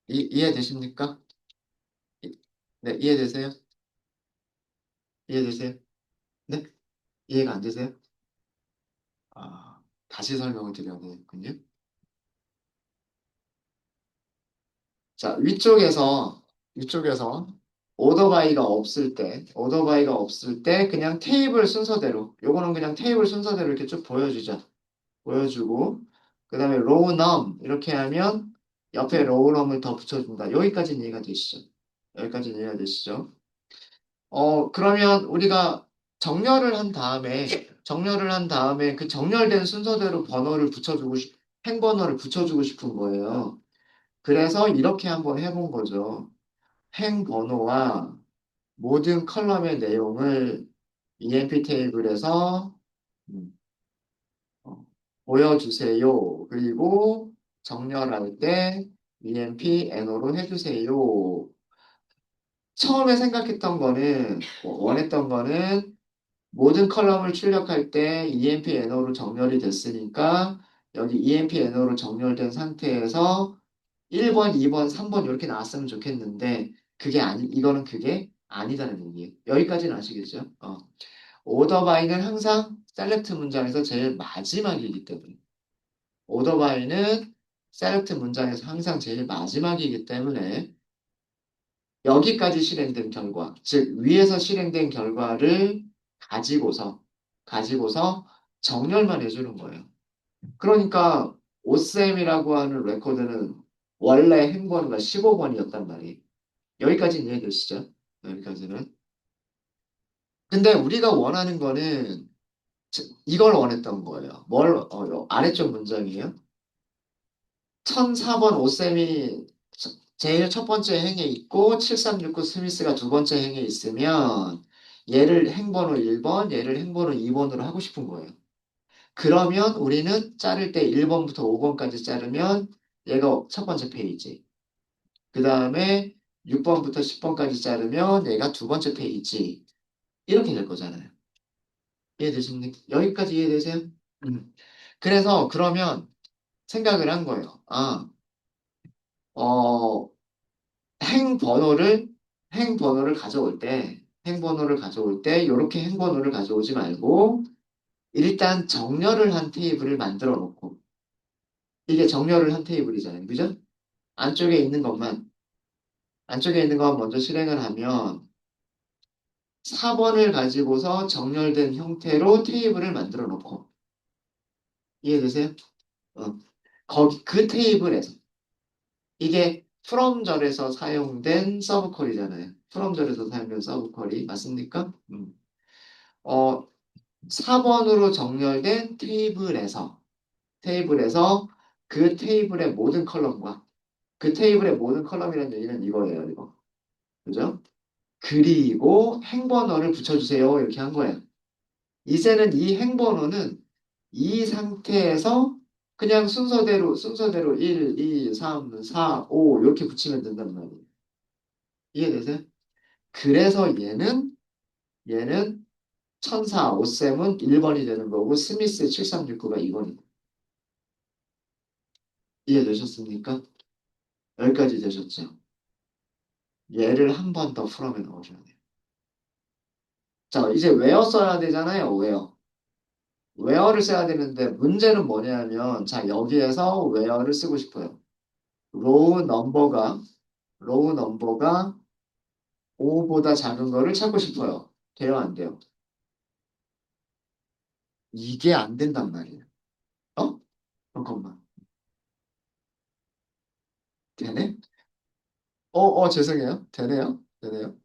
이해되십니까? 이- 네, 이해되세요? 이해되세요? 네? 이해가 안 되세요? 다시 설명을 드려야 되겠군요. 자, 위쪽에서 오더바이가 없을 때 그냥 테이블 순서대로, 요거는 그냥 테이블 순서대로 이렇게 쭉 보여주자. 보여주고, 그 다음에 로우 넘, 이렇게 하면 옆에 로우 넘을 더 붙여준다. 여기까지는 이해가 되시죠? 여기까지는 이해가 되시죠? 그러면 우리가 정렬을 한 다음에 그 정렬된 순서대로 행번호를 붙여주고 싶은 거예요. 그래서 이렇게 한번 해본 거죠. 행번호와 모든 컬럼의 내용을 EMP 테이블에서 음, 어, 보여주세요. 그리고 정렬할 때 EMP NO로 해주세요. 처음에 생각했던 거는, 원했던 거는 모든 컬럼을 출력할 때 EMP NO로 정렬이 됐으니까 여기 EMP NO로 정렬된 상태에서 1번, 2번, 3번 이렇게 나왔으면 좋겠는데 이거는 그게 아니다는 얘기예요. 여기까지는 아시겠죠? 오더 바이는 항상 셀렉트 문장에서 제일 마지막이기 때문에 오더 바이는 셀렉트 문장에서 항상 제일 마지막이기 때문에 여기까지 실행된 결과, 즉 위에서 실행된 결과를 가지고서 정렬만 해주는 거예요. 그러니까 오쌤이라고 하는 레코드는 원래 행번호가 15번이었단 말이에요. 여기까지는 이해되시죠? 여기까지는. 근데 우리가 원하는 거는 이걸 원했던 거예요. 아래쪽 문장이에요. 1004번 오쌤이 제일 첫 번째 행에 있고 7369 스미스가 두 번째 행에 있으면 얘를 행번호 1번, 얘를 행번호 2번으로 하고 싶은 거예요. 그러면 우리는 자를 때 1번부터 5번까지 자르면 얘가 첫 번째 페이지. 그 다음에 6번부터 10번까지 자르면 얘가 두 번째 페이지. 이렇게 될 거잖아요. 이해되십니까? 여기까지 이해되세요? 음. 그래서 그러면 생각을 한 거예요. 어, 행번호를, 행번호를 가져올 때, 이렇게 행번호를 가져오지 말고, 일단 정렬을 한 테이블을 만들어 놓고, 이게 정렬을 한 테이블이잖아요. 그죠? 안쪽에 있는 것만, 안쪽에 있는 것만 먼저 실행을 하면, 4번을 가지고서 정렬된 형태로 테이블을 만들어 놓고, 이해되세요? 어. 그 테이블에서, 이게 프롬절에서 사용된 서브퀄이잖아요. 프롬절에서 사용된 서브퀄이 맞습니까? 어, 4번으로 정렬된 테이블에서 그 테이블의 모든 컬럼과 그 테이블의 모든 컬럼이라는 얘기는 이거예요, 이거. 그죠? 그리고 행번호를 붙여주세요. 이렇게 한 거예요. 이제는 이 행번호는 이 상태에서 그냥 순서대로 1, 2, 3, 4, 5 이렇게 붙이면 된단 말이에요. 이해되세요? 그래서 얘는 천사 오셈은 1번이 되는 거고 스미스 7369가 2번이 이해되셨습니까? 여기까지 되셨죠? 얘를 한 번 더 풀어내 넣어줘야 돼요. 자, 이제 웨어 써야 되잖아요. 웨어를 써야 되는데 문제는 뭐냐면 자, 여기에서 웨어를 쓰고 싶어요. 로우 넘버가 로우 넘버가 5보다 작은 거를 찾고 싶어요. 돼요, 안 돼요? 이게 안 된단 말이에요. 어? 잠깐만. 되네? 죄송해요. 되네요? 되네요?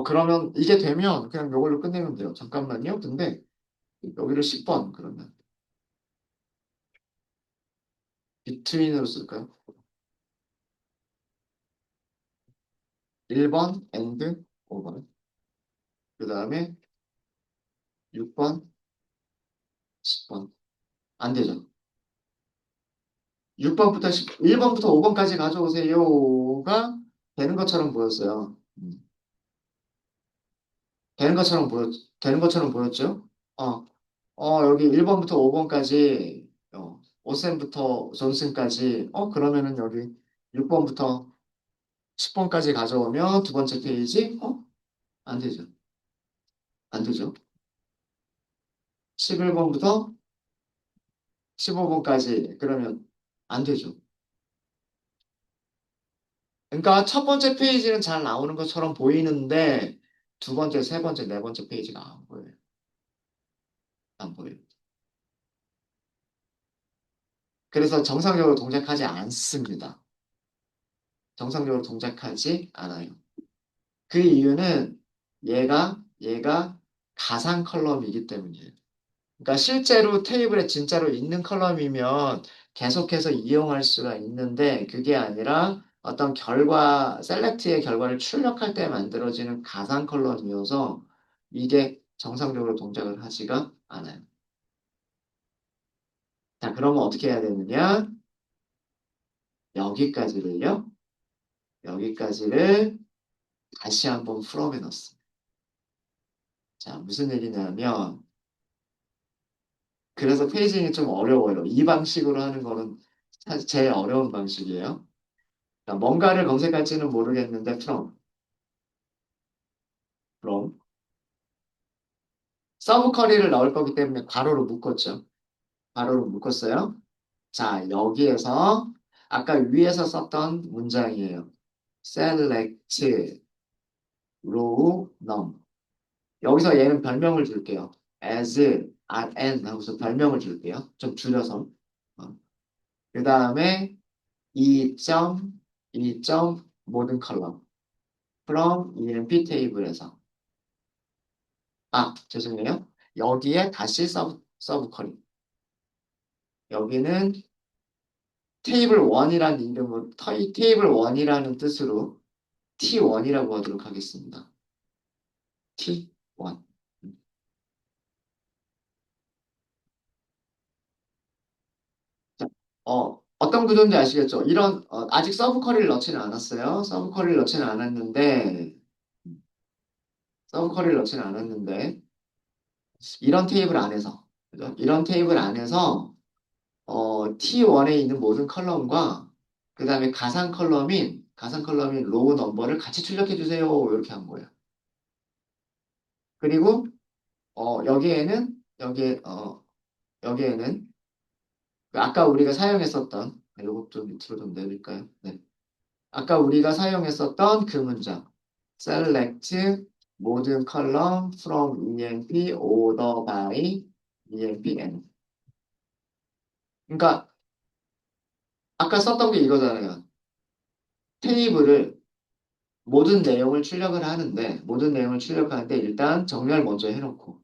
그러면 이게 되면 그냥 이걸로 끝내면 돼요. 잠깐만요. 근데 여기를 10번 그러면 비트윈으로 쓸까요? 1번 and 5번 그 다음에 6번 10번 안 되죠. 1번부터 5번까지 가져오세요가 되는 것처럼 보였어요. 되는 것처럼 되는 것처럼 보였죠? 어, 여기 1번부터 5번까지, 오센부터 존슨까지, 그러면은 여기 6번부터 10번까지 가져오면 두 번째 페이지, 안 되죠. 안 되죠. 11번부터 15번까지 그러면 안 되죠. 그러니까 첫 번째 페이지는 잘 나오는 것처럼 보이는데 두 번째, 세 번째, 네 번째 페이지가 안 보여요. 안 보여요. 그래서 정상적으로 동작하지 않습니다. 정상적으로 동작하지 않아요. 그 이유는 얘가 가상 컬럼이기 때문이에요. 그러니까 실제로 테이블에 진짜로 있는 컬럼이면 계속해서 이용할 수가 있는데 그게 아니라 어떤 셀렉트의 결과를 출력할 때 만들어지는 가상 컬럼이어서 이게 정상적으로 동작을 하지가 않아요. 자, 그러면 어떻게 해야 되느냐? 여기까지를요. 여기까지를 다시 한번 풀어내 놨습니다. 자, 무슨 얘기냐면 그래서 페이징이 좀 어려워요. 이 방식으로 하는 거는 사실 제일 어려운 방식이에요. 그러니까 뭔가를 검색할지는 모르겠는데 from 서브 쿼리를 넣을 거기 때문에 괄호로 묶었죠. 괄호로 묶었어요. 자, 여기에서 아까 위에서 썼던 문장이에요. select row num. 여기서 얘는 별명을 줄게요. as, n 하고서 별명을 줄게요. 좀 줄여서. 그 다음에 이 점 모든 컬럼 from emp 테이블에서 죄송해요. 여기에 다시 서브 쿼리. 여기는 테이블 1이라는 이름으로 테이블 1이라는 뜻으로 T1이라고 하도록 하겠습니다. T1. 자, 어떤 구조인지 아시겠죠? 아직 서브 쿼리를 넣지는 않았어요. 서브 쿼리를 넣지는 않았는데 이런 테이블 안에서 그죠? 이런 테이블 안에서 T1에 있는 모든 컬럼과 그 다음에 가상 컬럼인 로우 넘버를 같이 출력해 주세요. 이렇게 한 거예요. 그리고 여기에는 그 아까 우리가 사용했었던 이거 좀 밑으로 좀 내릴까요? 네. 아까 우리가 사용했었던 그 문장 select 모든 컬럼 from emp order by empn. 그러니까 아까 썼던 게 이거잖아요. 테이블을 모든 내용을 출력하는데 일단 정렬 먼저 해놓고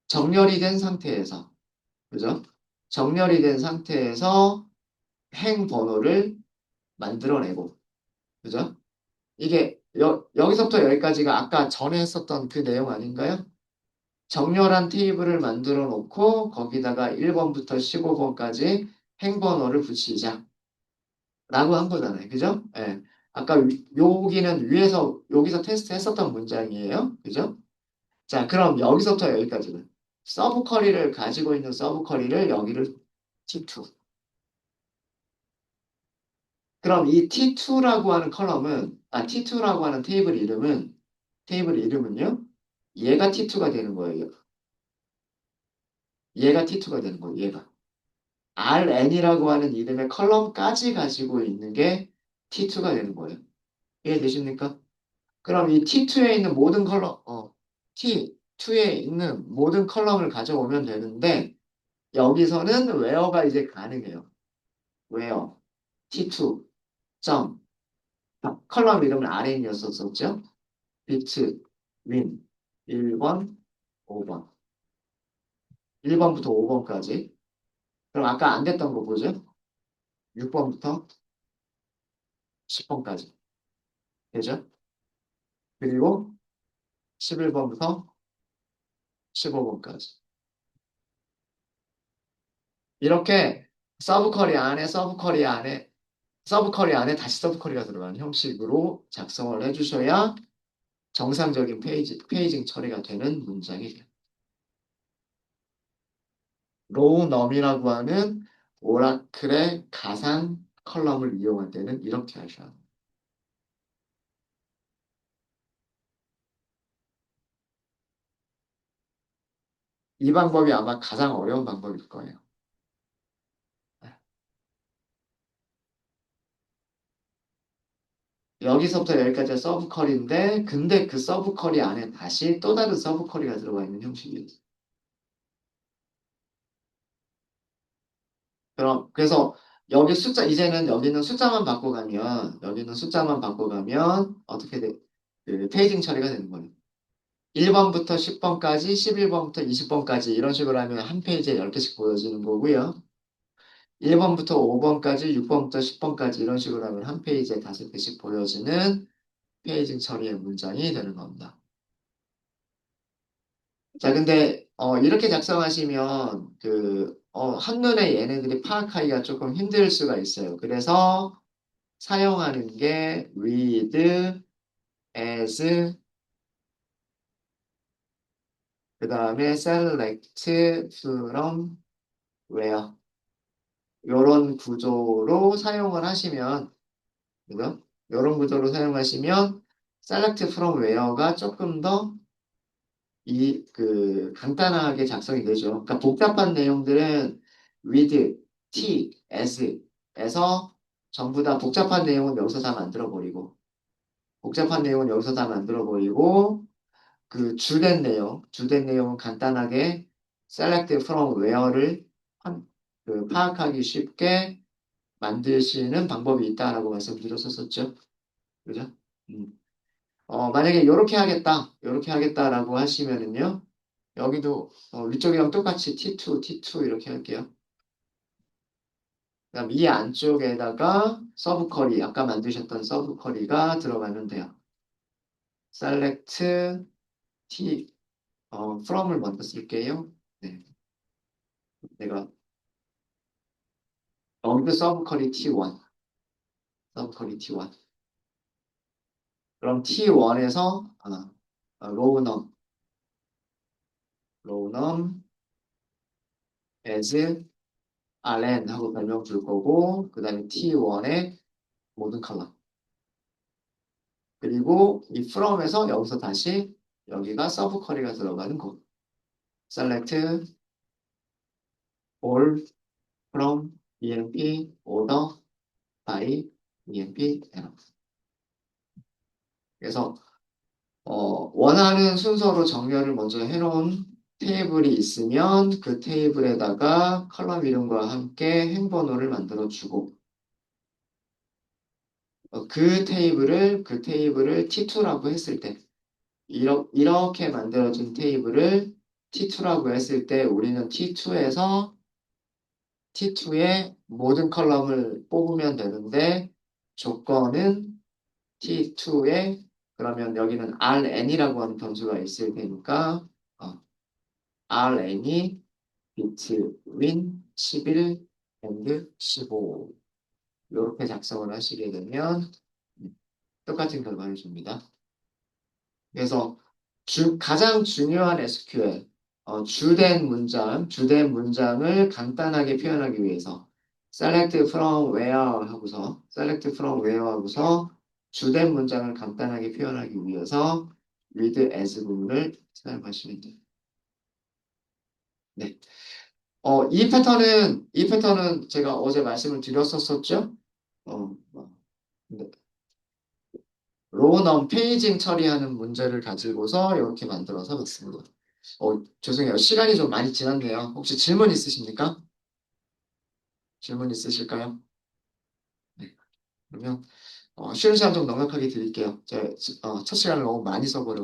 정렬이 된 상태에서 그죠? 정렬이 된 상태에서 행 번호를 만들어내고 그죠? 이게 여기서부터 여기까지가 아까 전에 했었던 그 내용 아닌가요? 정렬한 테이블을 만들어 놓고 거기다가 1번부터 15번까지 행번호를 붙이자 라고 한 거잖아요. 그죠? 예. 아까 여기는 여기서 테스트 했었던 문장이에요. 그죠? 자, 그럼 여기서부터 여기까지는 서브 쿼리를 가지고 있는 서브 쿼리를 여기를 T2. 그럼 이 T2라고 하는 T2라고 하는 테이블 이름은요? 얘가 T2가 되는 거예요. 얘가 T2가 되는 거예요. 얘가. RN이라고 하는 이름의 컬럼까지 가지고 있는 게 T2가 되는 거예요. 이해되십니까? 그럼 이 T2에 있는 T2에 있는 모든 컬럼을 가져오면 되는데 여기서는 웨어가 이제 가능해요. 웨어 T2 점 컬럼 이름은 RN이었었죠. 비트 윈 1번 5번 1번부터 5번까지 그럼 아까 안 됐던 거 보죠? 6번부터 10번까지 되죠? 그리고 11번부터 15번까지 이렇게 서브 쿼리 안에 다시 서브 쿼리가 들어가는 형식으로 작성을 해주셔야 정상적인 페이징 처리가 되는 문장이 돼요. 로우 넘이라고 하는 오라클의 가상 컬럼을 이용할 때는 이렇게 하셔야 합니다. 이 방법이 아마 가장 어려운 방법일 거예요. 여기서부터 여기까지가 서브 컬인데, 근데 그 서브 컬이 안에 다시 또 다른 서브 컬이가 들어가 있는 형식이에요. 그래서 여기 숫자, 이제는 여기는 숫자만 바꿔가면, 여기는 숫자만 바꿔가면, 어떻게 돼? 그 페이징 처리가 되는 거예요. 1번부터 10번까지, 11번부터 20번까지, 이런 식으로 하면 한 페이지에 10개씩 보여지는 거고요. 1번부터 5번까지, 6번부터 10번까지, 이런 식으로 하면 한 페이지에 5개씩 보여지는 페이징 처리의 문장이 되는 겁니다. 자, 근데 이렇게 작성하시면 한눈에 얘네들이 파악하기가 조금 힘들 수가 있어요. 그래서 사용하는 게 read as 그다음에 select from where 요런 구조로 사용을 하시면 그죠? 요런 구조로 사용하시면 select from where가 조금 더 간단하게 작성이 되죠. 그러니까 복잡한 내용들은 with, t, as에서 전부 다 복잡한 내용은 여기서 다 만들어버리고, 복잡한 내용은 여기서 다 만들어버리고, 그 주된 내용은 간단하게 select from where를 파악하기 쉽게 만드시는 방법이 있다라고 말씀드렸었죠. 그죠? 음. 만약에 이렇게 하겠다라고 하시면은요, 여기도 위쪽이랑 똑같이 T2, T2 이렇게 할게요. 그다음 이 안쪽에다가 서브 쿼리, 아까 만드셨던 서브 쿼리가 들어가면 돼요. select T, from을 먼저 쓸게요. 네, 내가 여기도 서브 쿼리 T1, 서브 쿼리 T1. 그럼 T1에서 로우 넘 as rn 하고 별명 줄 거고, 그 다음에 T1의 모든 컬럼. 그리고 이 from에서 여기서 다시 여기가 서브 쿼리가 들어가는 곳. select all from emp order by emp error. 그래서 원하는 순서로 정렬을 먼저 해놓은 테이블이 있으면 그 테이블에다가 컬럼 이름과 함께 행번호를 만들어주고 그 테이블을 T2라고 했을 때 이렇게 만들어진 테이블을 T2라고 했을 때 우리는 T2의 모든 컬럼을 뽑으면 되는데 조건은 T2에 그러면 여기는 RN이라고 하는 변수가 있을 테니까 RN이 between 11 and 15 이렇게 작성을 하시게 되면 똑같은 결과를 줍니다. 그래서 가장 중요한 SQL, 주된 문장을 간단하게 표현하기 위해서 select from where 하고서 주된 문장을 간단하게 표현하기 위해서 read as 부분을 사용하시면 돼요. 네. 이 패턴은 제가 어제 말씀을 드렸었죠? 어, 네. 로넘 페이징 처리하는 문제를 가지고서 이렇게 만들어서 봤습니다. 죄송해요. 시간이 좀 많이 지났네요. 혹시 질문 있으십니까? 질문 있으실까요? 네. 그러면 쉬는 시간 좀 넉넉하게 드릴게요. 첫 시간을 너무 많이 써버려